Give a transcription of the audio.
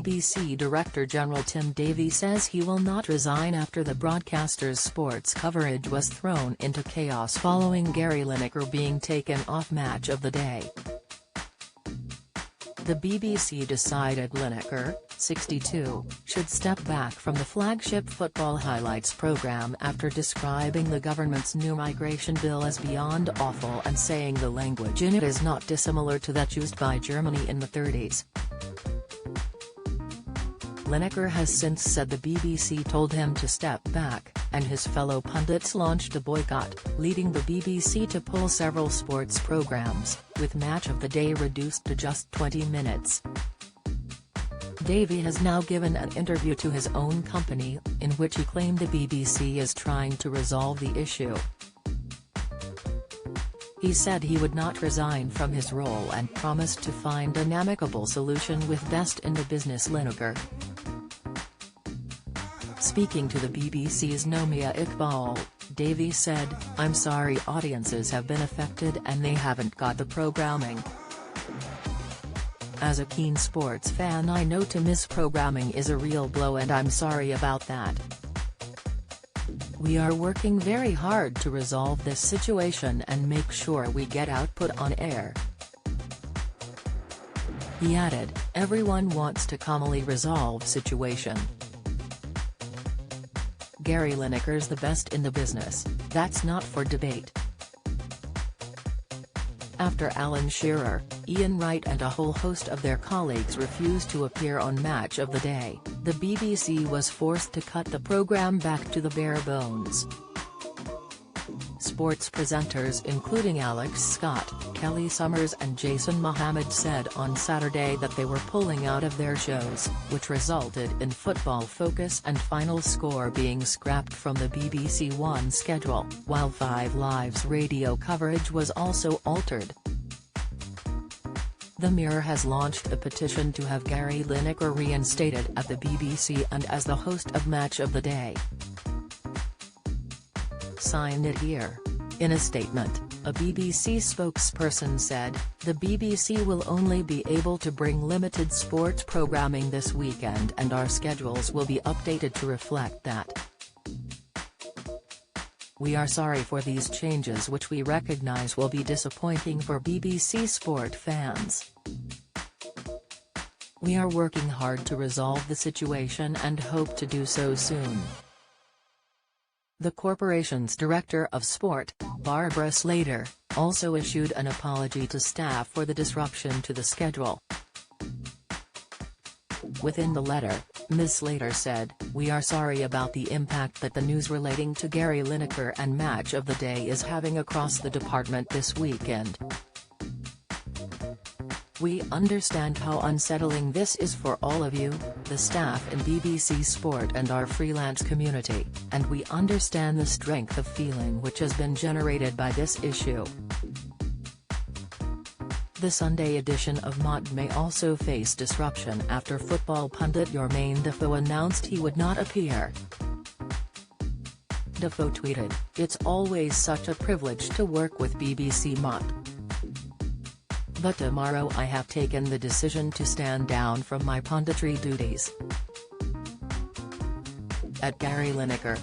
BBC Director General Tim Davie says he will not resign after the broadcaster's sports coverage was thrown into chaos following Gary Lineker being taken off Match of the Day. The BBC decided Lineker, 62, should step back from the flagship football highlights programme after describing the government's new migration bill as beyond awful and saying the language in it is not dissimilar to that used by Germany in the 30s. Lineker has since said the BBC told him to step back, and his fellow pundits launched a boycott, leading the BBC to pull several sports programmes, with Match of the Day reduced to just 20 minutes. Davie has now given an interview to his own company, in which he claimed the BBC is trying to resolve the issue. He said he would not resign from his role and promised to find an amicable solution with best in the business Lineker. Speaking to the BBC's Nomia Iqbal, Davie said, "I'm sorry audiences have been affected and they haven't got the programming. As a keen sports fan I know to miss programming is a real blow and I'm sorry about that. We are working very hard to resolve this situation and make sure we get output on air." He added, "Everyone wants to calmly resolve situation. Gary Lineker's the best in the business, that's not for debate." After Alan Shearer, Ian Wright and a whole host of their colleagues refused to appear on Match of the Day, the BBC was forced to cut the programme back to the bare bones. Sports presenters including Alex Scott, Kelly Summers and Jason Mohammed said on Saturday that they were pulling out of their shows, which resulted in Football Focus and Final Score being scrapped from the BBC One schedule, while 5 Live's radio coverage was also altered. The Mirror has launched a petition to have Gary Lineker reinstated at the BBC and as the host of Match of the Day. Sign it here. In a statement, a BBC spokesperson said, "The BBC will only be able to bring limited sports programming this weekend and our schedules will be updated to reflect that. We are sorry for these changes which we recognise will be disappointing for BBC sport fans. We are working hard to resolve the situation and hope to do so soon." The corporation's director of sport, Barbara Slater, also issued an apology to staff for the disruption to the schedule. Within the letter, Ms. Slater said, "We are sorry about the impact that the news relating to Gary Lineker and Match of the Day is having across the department this weekend. We understand how unsettling this is for all of you, the staff in BBC Sport and our freelance community, and we understand the strength of feeling which has been generated by this issue." The Sunday edition of Mott may also face disruption after football pundit Jermaine Defoe announced he would not appear. Defoe tweeted, "It's always such a privilege to work with BBC Mott. But tomorrow I have taken the decision to stand down from my punditry duties." At Gary Lineker,